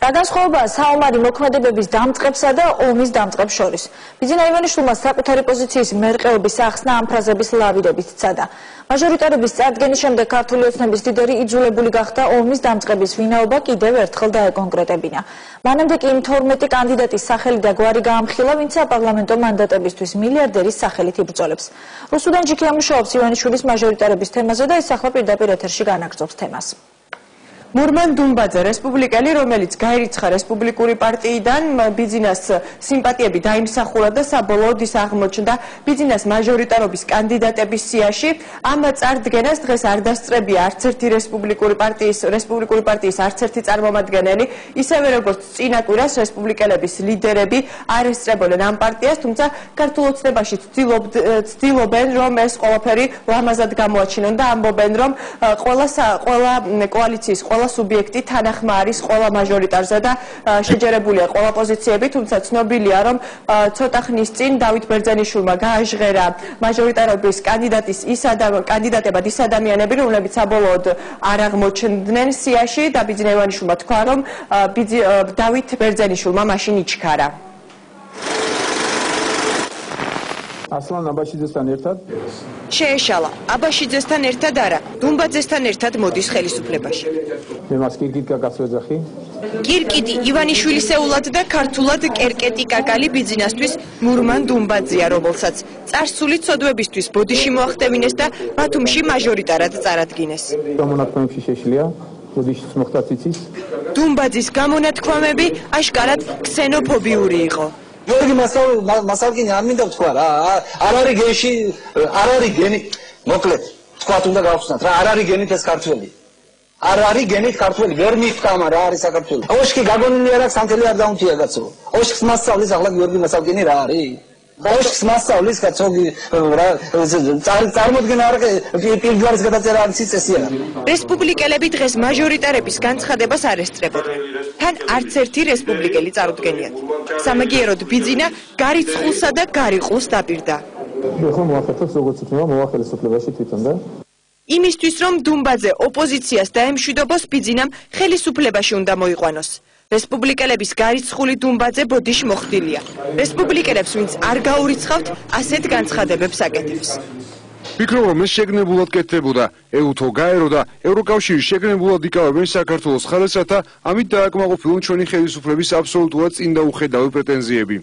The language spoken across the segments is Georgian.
რა განსხვავებაა საომარი მოქმედებების დამწყებსა და ომის დამწყებს შორის? ბიძინა ივანიშვილმა საკუთარი პოზიციის მერყეობის ახსნა ამ ფრაზების ლავირებით სცადა. მაჟორიტარობის წარდგენის შემდეგ ქართული ოცნების ლიდერი იძულებული გახდა ომის დამწყების ვინაობა კიდევ ერთხელ დაეკონკრეტებინა. მანამდე კი იმ 12 კანდიდატის სახელი და გვარი გაამხილა, ვინც საპარლამენტო მანდატებისთვის მილიარდერის სახელით იბრძოლებს. რუსუდან ჯიქია მუშაობს ივანიშვილის მაჟორიტარობის თემაზე და ის ახლა პირდაპირ ეთერში განაგრძობს თემას. მურმან დუმბაძე რესპუბლიკელი, რომელიც გაირიცხა რესპუბლიკური პარტიიდან, ბიძინას სიმპათიები დაიმსახურა და საბოლოოდ ის აღმოჩნდა ბიძინას მაჟორიტარობის კანდიდატების სიაში. ამ წარდგენას დღეს არ დასწრებია არც ერთი რესპუბლიკური პარტიის არც ერთი წარმომადგენელი, ისევე როგორც წინა კვირას რესპუბლიკელების ლიდერები არ ესწრებოდნენ ამ პარტიას, თუმცა ქართულ ოცნებაში ცდილობენ, რომ ეს ყველაფერი ლამაზად გამოაჩინონ და ამბობენ, რომ ყველა კოალიციის სუბიექტი თანახმა არის ყველა მაჟორიტარზე და შეჯერებულია ყველა პოზიციები, თუმცა ცნობილია, რომ ცოტა ხნის წინ დავით ბერძენიშვილმა გააჟღერა მაჟორიტარობის კანდიდატებად ის ადამიანები, რომლებიც საბოლოოდ არ აღმოჩნდნენ სიაში და ბიძინა ივანიშვილმა თქვა, რომ დავით ბერძენიშვილმა მაშინ იჩქარა. ასლან აბაშიძესთან ერთად შეეშალა. აბაშიძესთან ერთად არა, დუმბაძესთან ერთად მოდის ხელისუფლებაში. მე მას კირკიტ კაკას ვეძახი. კირკიტი ივანიშვილისეულად და ქართულად კერკეტი კაკალი ბიძინასთვის მურმან დუმბაძეა, რომელსაც წარსული ცოდვებისთვის ბოდიში მოახდევინეს და ბათუმში მაჟორიტარად წარადგინეს. გამონათქვამებში შეშლია, ბოდიშიც მოხდა ციცის. დუმბაძის გამონათქვამები აშკარად ქსენოფობიური იყო. გიორგი მასალკინი არ მინდა ვთქვა რა, არ არის გენში, არ არის გენი, მოკლედ, თქვათ უნდა გავხსნათ რა, არ არის გენით ეს ქართველი. არ არის გენით ქართველი, ვერ მიფთქამა რა არის საქართველო. ოშკი გაგონილი არ აქვს, სამთელი არ დაუნთია კაცო. ოშკს მასწავლის ახლა გიორგი მასალკინი რა არის? ოშკს მასწავლის კაცო რა, წარმოდგენა არ პირგვარის გადაწერა არის წესი არა. რესპუბლიკელები დღეს მაჟორიტარების განცხადებას არ ესწრებოდნენ. თან არც ერთი რესპუბლიკელი წარუდგენიათ. სამაგიეროდ ბიძინა გარიცხულსა და გარიყულს დაპირდა. ეხლა მოახერხებს როგორც იქნება მოახერხებლებაში თვითონ და იმისთვის რომ დუმბაძე ოპოზიციას დაემშვიდობოს, ბიძინამ ხელისუფლებაში უნდა მოიყვანოს. რესპუბლიკელების გარიცხული დუმბაძე ბოდიში მოხდილია. რესპუბლიკელებს, ვინც არ გაურიცხავთ, ასეთ განცხადებებს აკეთებს. ვფიქრობ, რომ ეს შეგნებულად კეთდებოდა. ეუთო გაერო და ევროკავშირი შეგნებულად იკავებენ საქართველოს ხარისხთა, ამით დააკმაყოფილონ ჩვენი ხელისუფლების აბსოლუტურად წინ დაუხედავი პრეტენზიები.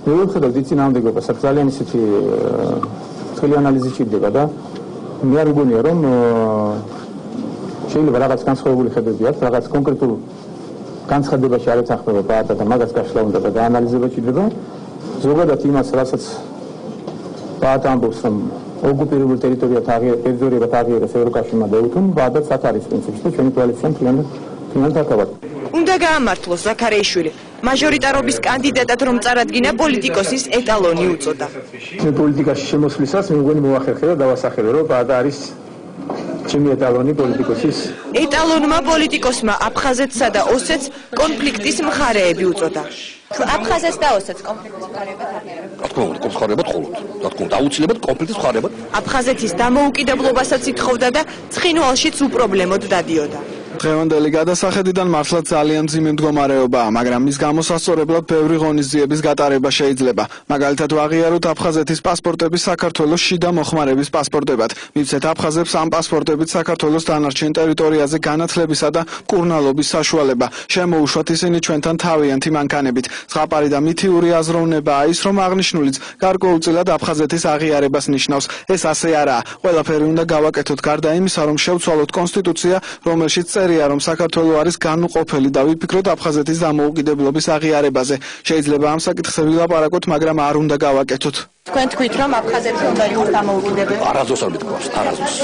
მე ვხედავ ძინავდება, ძალიან ისეთი მთელი ანალიზი ჭირდება და მე არ მგონია, რომ შეიძლება რაღაც განსხვავებული ხედვები აქვს, რაღაც კონკრეტულ განცხადებაში არ ეთანხმება პარტია და მაგას გაშლა უნდა და გაანალიზება ჭირდება. ზოგადად იმას, რასაც პარტია ამბობს, რომ ოკუპირებულ ტერიტორიებად აღიარეს ევროკავშირმა და ეუთომ, ვადაც აქ არის პრინციპში და ჩვენი კოალიციამ მთლიანად აქ. უნდა გაამართლოს ზაქარეიშვილი. მაჟორიტარობის კანდიდატად რომ წარადგინა, პოლიტიკოსის ეტალონი უწოდა. მე პოლიტიკაში შემოსვლისას მე მგონი მოახერხე და დავასახელე, რომ პარტია არის ჩემი ეტალონი პოლიტიკოსის. ეტალონმა პოლიტიკოსმა აფხაზეთსა და ოსეთს კონფლიქტის მხარეები უწოდა. აფხაზეთს და ოსეთს კონფლიქტის მხარეებად აღიარებთ? რა თქმა უნდა, მხარეებად ხოლმე. რა თქმა უნდა, აუცილებლად კონფლიქტის მხარეებად. აფხაზეთის დამოუკიდებლობასაც ითხოვდა და ცხინვალშიც უპრობლემოდ დადიოდა. დღევანდელი გადასახედიდან მართლაც ძალიან მძიმე მდგომარეობაა, მაგრამ მის გამოსასწორებლად ბევრი ღონისძიების გატარება შეიძლება. მაგალითად, ვაღიაროთ აფხაზეთის პასპორტების საქართველოს შიდა მოხმარების პასპორტებად. მივცეთ აფხაზებს ამ პასპორტებით საქართველოს დანარჩენ ტერიტორიაზე განათლებისა და მკურნალობის საშუალება. შემოუშვათ ისინი ჩვენთან თავიანთი მანქანებით. ზღაპარი და მითიური აზროვნებაა ის, რომ აღნიშნულიც გარკვეულწილად აფხაზეთის აღიარებას ნიშნავს. ეს ასე არაა. ყველაფერი უნდა გავაკეთოთ გარდა იმისა, რომ შევცვალოთ კონსტიტუცია, რომელშიც წერია, რომ საქართველო არის განუყოფელი და ვიფიქროთ აფხაზეთის დამოუკიდებლობის აღიარებაზე. შეიძლება ამ საკითხზე ვილაპარაკოთ, მაგრამ არ უნდა გავაკეთოთ. თქვენ თქვით, რომ აფხაზეთი უნდა იყოს დამოუკიდებელი? არასდროს არ მითქვამს, არასდროს.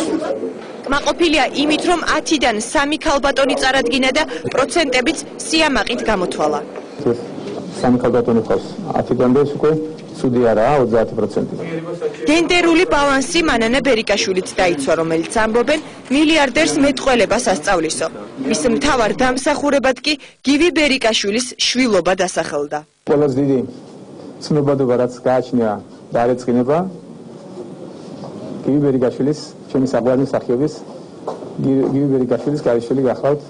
კმაყოფილია იმით, რომ 10-დან 3 ქალბატონი წარადგინა და პროცენტებიც სიამაყით გამოთვალა. 3 ქალბატონი ყავს 10-დან და ეს უკვე ცუდი არაა 30%. გენდერული ბალანსი მანანა ბერიკაშვილიც დაიცვა, რომელიც ამბობენ მილიარდერს მეტყველებას ასწავლისო. მის მთავარ დამსახურებად კი გივი ბერიკაშვილის შვილობა დასახელდა. ყველაზე დიდი ცნობადობა რაც გააჩნია და არ ეწყინება გივი ბერიკაშვილის, ჩემი საყვარელი მსახიობის გივი ბერიკაშვილის ქალიშვილი გახლავთ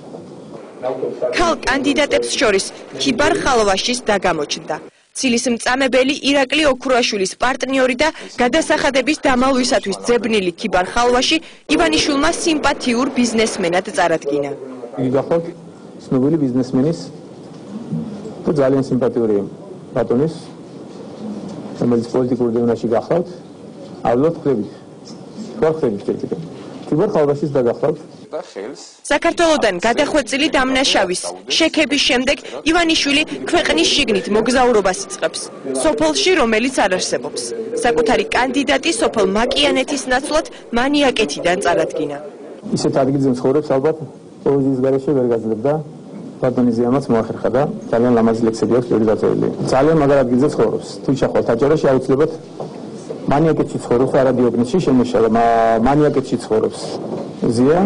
ქალ კანდიდატებს შორის ქიბარ ხალვაშის დაგამოჩნდა. ცილის მწამებელი ირაკლი ოქროაშვილის პარტნიორი და გადასახადების დამალვისათვის ძებნილი ქიბარ ხალვაში ივანიშვილმა სიმპათიურ ბიზნესმენად წარადგინა. იგი გახლავთ ცნობილი ბიზნესმენის და ძალიან სიმპათიური ბატონის, რომელიც პოლიტიკურ დევნაში გახლავთ, ალბათ ხვდებით. ვახდებით კიდე. ქიბარ ხალვაშის დაგახლავთ. საქართველოდან გადახვეწილი დამნაშავის შექების შემდეგ ივანიშვილი ქვეყნის შიგნით მოგზაურობას იწყებს. სოფელში, რომელიც არ არსებობს. საკუთარი კანდიდატი სოფელ მაკიანეთის ნაცვლად მანიაკეთიდან წარადგინა. ისეთ ადგილზე მცხოვრებს ალბათ პოეზიის გარეშე ვერ გაძლევდა. ბატონი ზიამაც მოახერხა და ძალიან ლამაზი ლექსები აქვს ბევრი დაწერილი. ძალიან მაგარ ადგილზე ცხოვრობს. თუ ჩახვალთ აჭარაში აუცილებლად მანიაკეთში ცხოვრობს, არა დიოგნესში შემოშალა, მანიაკეთში ცხოვრობს. ზია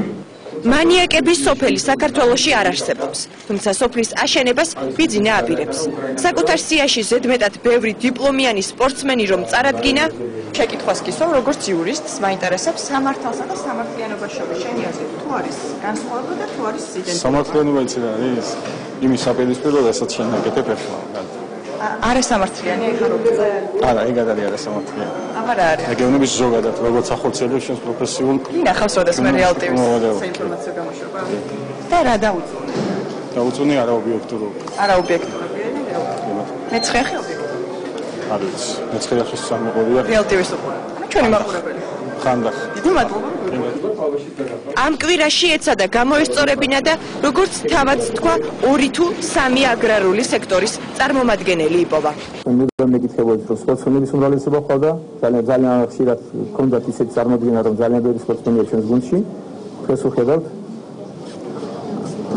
მანიაკების სოფელი საქართველოში არ არსებობს, თუმცა სოფლის აშენებას ბიძინა აპირებს. საკუთარ სიაში ზედმეტად ბევრი დიპლომიანი სპორტსმენი რომ წარადგინა, შეკითხვას გისვამ როგორც იურისტს მაინტერესებს სამართალსა და სამართლიანობას შორის შენი აზრი თუ არის განსხვავება და თუ არის იდენტური. სამართლიანობა იცი რა არის? იმის საპირისპირო, რასაც შენ აკეთებ ახლა. არასამართლიანი ხარობ. არა, ეგ არ არის არასამართლიანი. აღარა არის. ეგევნების ზოგადად, როგორც ახორციელებს შენს პროფესიულ ინახავს როდესმე რეალტივის საინფორმაციო გამოშვება. და რა დაუწუნე? დაუწუნე არაობიექტურობა. არაობიექტურობიანი მეცხრე ხე ობიექტური. არის. მეცხრე ხის სამყაროა. რეალტივის უყურებ. ჩვენი მაყურებელი. ხანდახ. დიდი მადლობა. ამ კვირაში ეცადა გამოესწორებინა და როგორც თავად თქვა 2 თუ 3 აგრარული სექტორის წარმომადგენელი იპოვა. მე მეკითხებოდი რომ სპორტსმენების უმრავლესობა ხვალდა ძალიან ხშირად ჰქონდათ ისეთი წარმოდგენა რომ ძალიან ბევრი სპორტსმენია ჩვენს გუნდში. დღეს ვხედავთ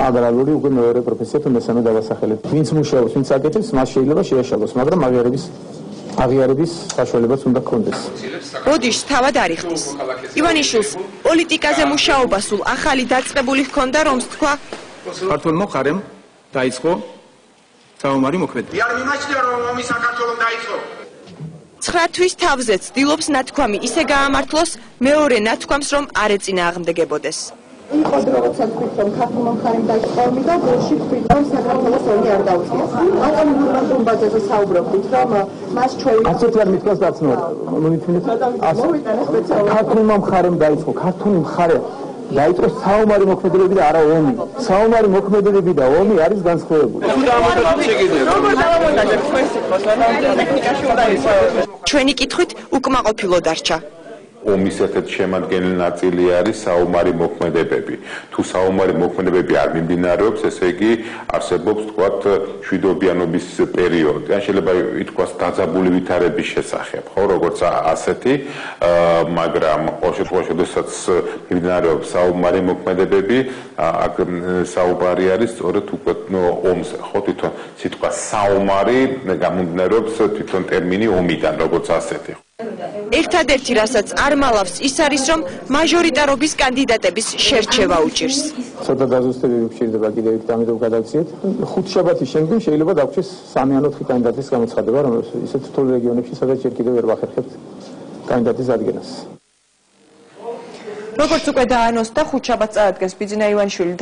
აგრარული უკვე მეორე პროფესია თუ მესამე დავასახელებ. ვინც მუშაობს, ვინც აკეთებს, მას შეიძლება შეაშალოს, მაგრამ აღიარების საშუალებაც უნდა ჰქონდეს. ბოდიშს თავად არიხდის. ივანიშვილს პოლიტიკაზე მუშაობა სულ ახალი დაწყებული ჰქონდა, რომს თქვა ქართულმა მხარემ დაიწყო საომარი მოქმედება. არ მიმაჩნია რომ ომი საქართველოს დაიწყო. 9 თვის თავზე ცდილობს ნათქვამი ისე გაამართლოს, მეორე ნათქვამს რომ არ ეწინააღმდეგებოდეს. იყო დრო როცა თქვით რომ ქართულმა მხარემ დაიწყო ომი და გულში თქვით რომ საქართველოს ომი არ დაუწიეს. მაგრამ ნურმან დუმბაძეზე საუბრობდით რომ მას ჩვენი ასეთი არ მithქვას დაცნობა. მომითმინეთ ქართულმა მხარემ დაიწყო, ქართული მხარე დაიწყო საომარი მოქმედებები და არა ომი. საომარი მოქმედებები და ომი არის განსხვავებული. ჩვენი კითხვით უკმაყოფილო დარჩა. ომის ერთ-ერთი შემადგენელი ნაწილი არის საომარი მოქმედებები. თუ საომარი მოქმედებები არ მიმდინარეობს, ესე იგი არსებობს თქვათ მშვიდობიანობის პერიოდი. ან შეიძლება ითქვას დაძაბული ვითარების შესახებ, ხო, როგორც ასეთი, მაგრამ ყოველ შემთხვევაში, როდესაც მიმდინარეობს საომარი მოქმედებები, აქ საუბარი არის სწორედ უკვე ომზე, ხო, თვითონ სიტყვა საომარი გამომდინარეობს თვითონ ტერმინი ომიდან, როგორც ასეთი. ერთადერთი რასაც არ მალავს ის არის რომ მაჟორიტარობის კანდიდატების შერჩევა უჭირს. ცოტა დაზუსტებები გვჭირდება კიდევ იქ ამიტომ გადავციეთ. 5 შაბათის შემდგომ შეიძლება დაგვრჩეს 3 ან 4 კანდიდატის გამოცხადება, რომელიც ისეთ რთულ რეგიონებში სადაც ჯერ კიდევ ვერ ვახერხებთ კანდიდატის ადგენას. როგორც უკვე დაანონსდა, 5 შაბათს წარადგენს ბიძინა ივანიშვილი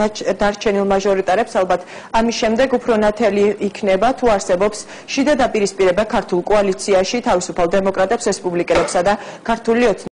დარჩენილ მაჟორიტარებს, ალბათ ამის შემდეგ უფრო ნათელი იქნება თუ არსებობს შიდა დაპირისპირება ქართულ კოალიციაში თავისუფალ დემოკრატებს, რესპუბლიკელებსა და ქართული